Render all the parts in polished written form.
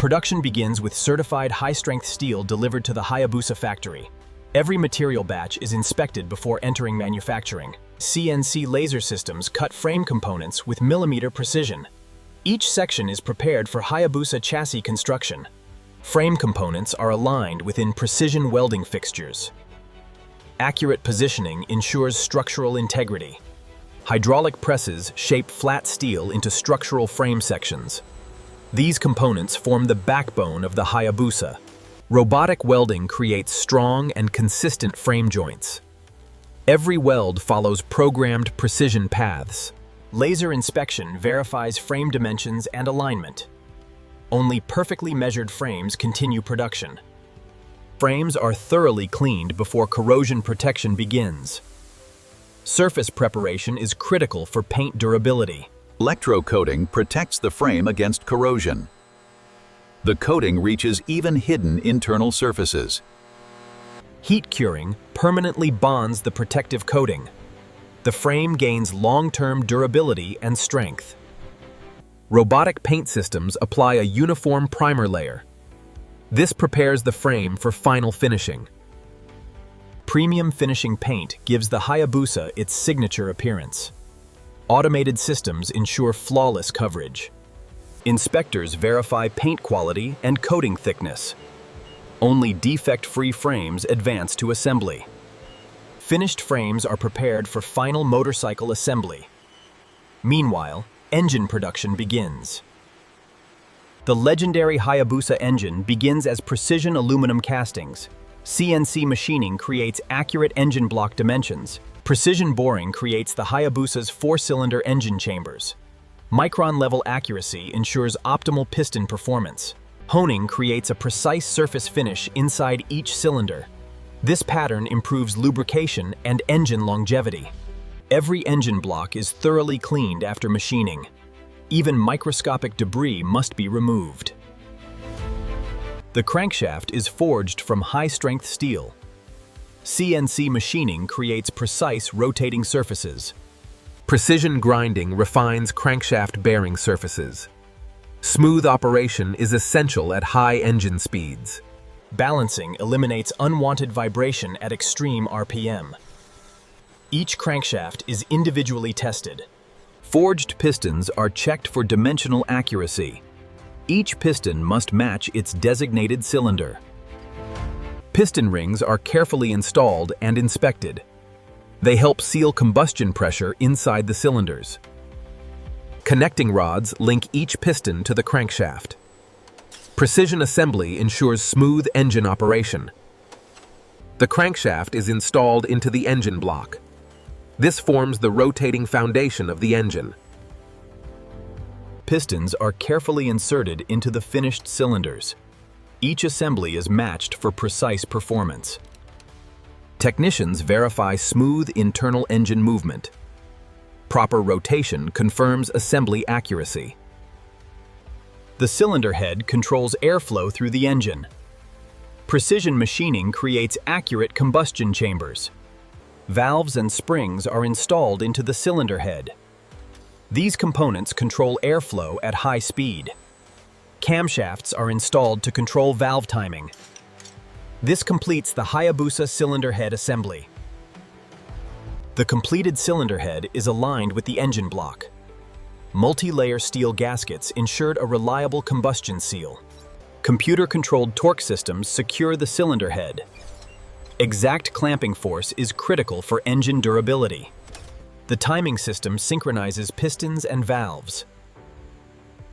Production begins with certified high-strength steel delivered to the Hayabusa factory. Every material batch is inspected before entering manufacturing. CNC laser systems cut frame components with millimeter precision. Each section is prepared for Hayabusa chassis construction. Frame components are aligned within precision welding fixtures. Accurate positioning ensures structural integrity. Hydraulic presses shape flat steel into structural frame sections. These components form the backbone of the Hayabusa. Robotic welding creates strong and consistent frame joints. Every weld follows programmed precision paths. Laser inspection verifies frame dimensions and alignment. Only perfectly measured frames continue production. Frames are thoroughly cleaned before corrosion protection begins. Surface preparation is critical for paint durability. Electrocoating protects the frame against corrosion. The coating reaches even hidden internal surfaces. Heat curing permanently bonds the protective coating. The frame gains long-term durability and strength. Robotic paint systems apply a uniform primer layer. This prepares the frame for final finishing. Premium finishing paint gives the Hayabusa its signature appearance. Automated systems ensure flawless coverage. Inspectors verify paint quality and coating thickness. Only defect-free frames advance to assembly. Finished frames are prepared for final motorcycle assembly. Meanwhile, engine production begins. The legendary Hayabusa engine begins as precision aluminum castings. CNC machining creates accurate engine block dimensions. Precision boring creates the Hayabusa's four-cylinder engine chambers. Micron-level accuracy ensures optimal piston performance. Honing creates a precise surface finish inside each cylinder. This pattern improves lubrication and engine longevity. Every engine block is thoroughly cleaned after machining. Even microscopic debris must be removed. The crankshaft is forged from high-strength steel. CNC machining creates precise rotating surfaces. Precision grinding refines crankshaft bearing surfaces. Smooth operation is essential at high engine speeds. Balancing eliminates unwanted vibration at extreme RPM. Each crankshaft is individually tested. Forged pistons are checked for dimensional accuracy. Each piston must match its designated cylinder. Piston rings are carefully installed and inspected. They help seal combustion pressure inside the cylinders. Connecting rods link each piston to the crankshaft. Precision assembly ensures smooth engine operation. The crankshaft is installed into the engine block. This forms the rotating foundation of the engine. Pistons are carefully inserted into the finished cylinders. Each assembly is matched for precise performance. Technicians verify smooth internal engine movement. Proper rotation confirms assembly accuracy. The cylinder head controls airflow through the engine. Precision machining creates accurate combustion chambers. Valves and springs are installed into the cylinder head. These components control airflow at high speed. Camshafts are installed to control valve timing. This completes the Hayabusa cylinder head assembly. The completed cylinder head is aligned with the engine block. Multi-layer steel gaskets ensured a reliable combustion seal. Computer-controlled torque systems secure the cylinder head. Exact clamping force is critical for engine durability. The timing system synchronizes pistons and valves.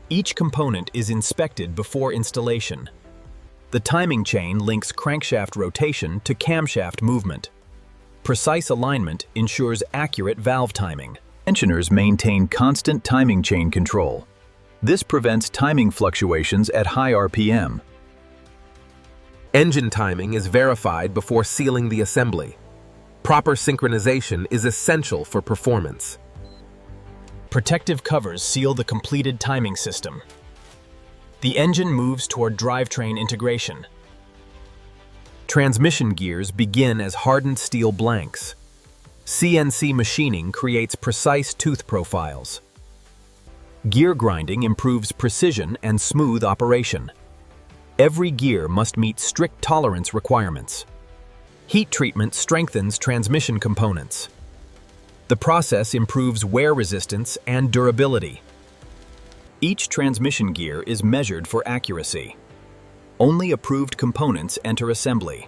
Each component is inspected before installation. The timing chain links crankshaft rotation to camshaft movement. Precise alignment ensures accurate valve timing. Engineers maintain constant timing chain control. This prevents timing fluctuations at high RPM. Engine timing is verified before sealing the assembly. Proper synchronization is essential for performance. Protective covers seal the completed timing system. The engine moves toward drivetrain integration. Transmission gears begin as hardened steel blanks. CNC machining creates precise tooth profiles. Gear grinding improves precision and smooth operation. Every gear must meet strict tolerance requirements. Heat treatment strengthens transmission components. The process improves wear resistance and durability. Each transmission gear is measured for accuracy. Only approved components enter assembly.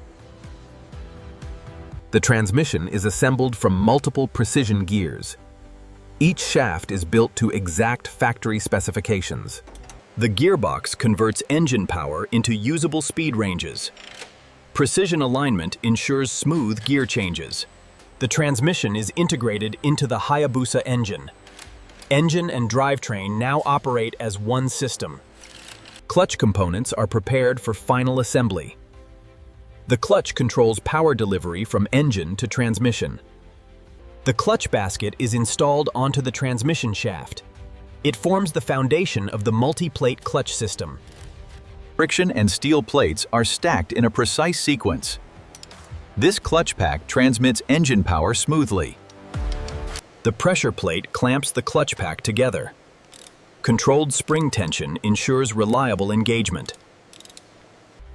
The transmission is assembled from multiple precision gears. Each shaft is built to exact factory specifications. The gearbox converts engine power into usable speed ranges. Precision alignment ensures smooth gear changes. The transmission is integrated into the Hayabusa engine. Engine and drivetrain now operate as one system. Clutch components are prepared for final assembly. The clutch controls power delivery from engine to transmission. The clutch basket is installed onto the transmission shaft. It forms the foundation of the multi-plate clutch system. Friction and steel plates are stacked in a precise sequence. This clutch pack transmits engine power smoothly. The pressure plate clamps the clutch pack together. Controlled spring tension ensures reliable engagement.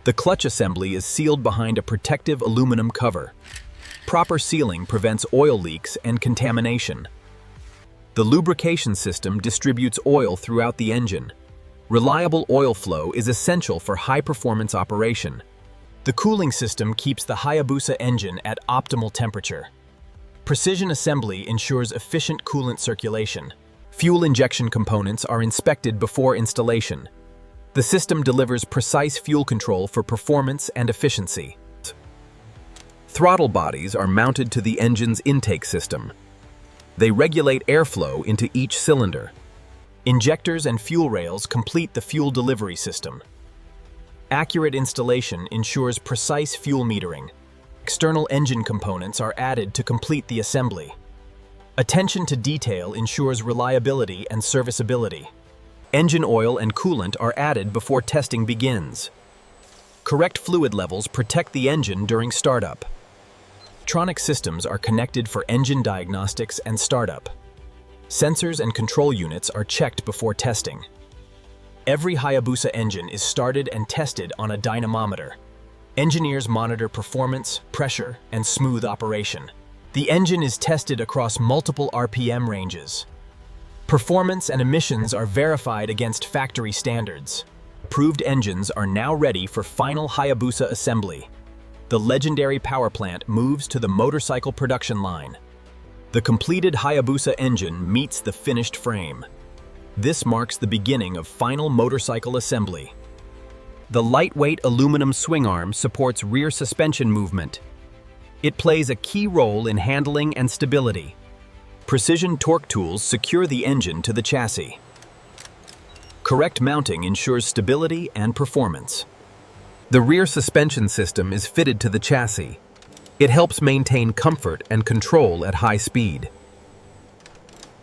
The clutch assembly is sealed behind a protective aluminum cover. Proper sealing prevents oil leaks and contamination. The lubrication system distributes oil throughout the engine. Reliable oil flow is essential for high-performance operation. The cooling system keeps the Hayabusa engine at optimal temperature. Precision assembly ensures efficient coolant circulation. Fuel injection components are inspected before installation. The system delivers precise fuel control for performance and efficiency. Throttle bodies are mounted to the engine's intake system. They regulate airflow into each cylinder. Injectors and fuel rails complete the fuel delivery system. Accurate installation ensures precise fuel metering. External engine components are added to complete the assembly. Attention to detail ensures reliability and serviceability. Engine oil and coolant are added before testing begins. Correct fluid levels protect the engine during startup. Electronic systems are connected for engine diagnostics and startup. Sensors and control units are checked before testing. Every Hayabusa engine is started and tested on a dynamometer. Engineers monitor performance, pressure, and smooth operation. The engine is tested across multiple RPM ranges. Performance and emissions are verified against factory standards. Approved engines are now ready for final Hayabusa assembly. The legendary power plant moves to the motorcycle production line. The completed Hayabusa engine meets the finished frame. This marks the beginning of final motorcycle assembly. The lightweight aluminum swing arm supports rear suspension movement. It plays a key role in handling and stability. Precision torque tools secure the engine to the chassis. Correct mounting ensures stability and performance. The rear suspension system is fitted to the chassis. It helps maintain comfort and control at high speed.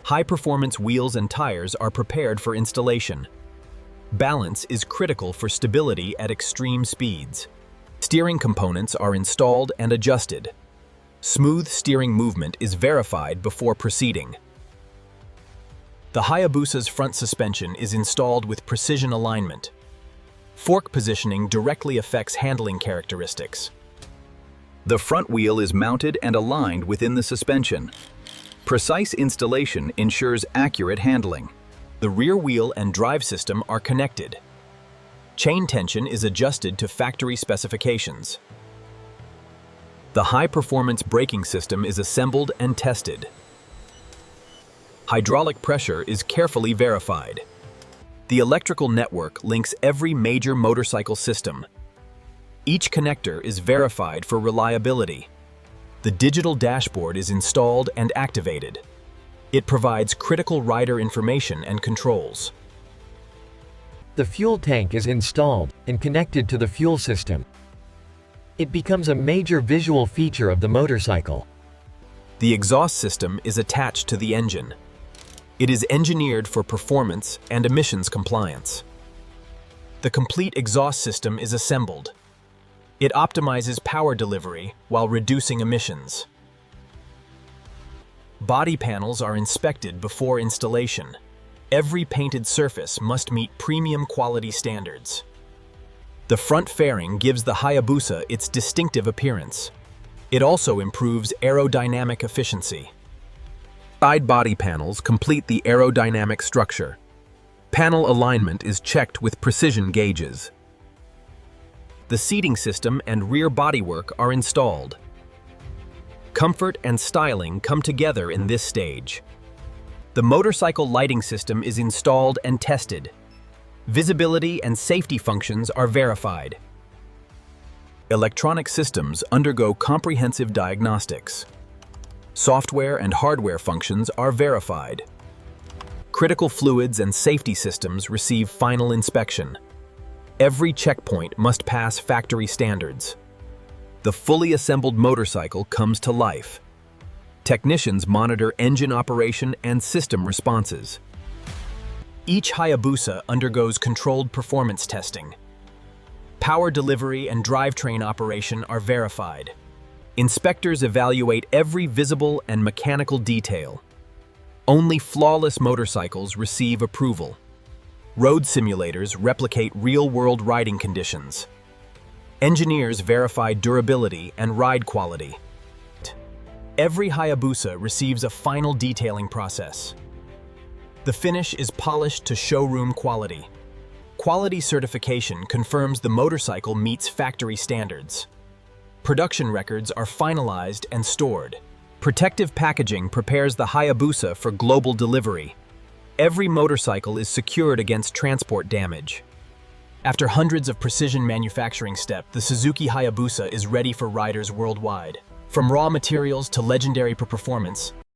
High-performance wheels and tires are prepared for installation. Balance is critical for stability at extreme speeds. Steering components are installed and adjusted. Smooth steering movement is verified before proceeding. The Hayabusa's front suspension is installed with precision alignment. Fork positioning directly affects handling characteristics. The front wheel is mounted and aligned within the suspension. Precise installation ensures accurate handling. The rear wheel and drive system are connected. Chain tension is adjusted to factory specifications. The high-performance braking system is assembled and tested. Hydraulic pressure is carefully verified. The electrical network links every major motorcycle system. Each connector is verified for reliability. The digital dashboard is installed and activated. It provides critical rider information and controls. The fuel tank is installed and connected to the fuel system. It becomes a major visual feature of the motorcycle. The exhaust system is attached to the engine. It is engineered for performance and emissions compliance. The complete exhaust system is assembled. It optimizes power delivery while reducing emissions. Body panels are inspected before installation. Every painted surface must meet premium quality standards. The front fairing gives the Hayabusa its distinctive appearance. It also improves aerodynamic efficiency. Side body panels complete the aerodynamic structure. Panel alignment is checked with precision gauges. The seating system and rear bodywork are installed. Comfort and styling come together in this stage. The motorcycle lighting system is installed and tested. Visibility and safety functions are verified. Electronic systems undergo comprehensive diagnostics. Software and hardware functions are verified. Critical fluids and safety systems receive final inspection. Every checkpoint must pass factory standards. The fully assembled motorcycle comes to life. Technicians monitor engine operation and system responses. Each Hayabusa undergoes controlled performance testing. Power delivery and drivetrain operation are verified. Inspectors evaluate every visible and mechanical detail. Only flawless motorcycles receive approval. Road simulators replicate real-world riding conditions. Engineers verify durability and ride quality. Every Hayabusa receives a final detailing process. The finish is polished to showroom quality. Quality certification confirms the motorcycle meets factory standards. Production records are finalized and stored. Protective packaging prepares the Hayabusa for global delivery. Every motorcycle is secured against transport damage. After hundreds of precision manufacturing steps, the Suzuki Hayabusa is ready for riders worldwide. From raw materials to legendary performance,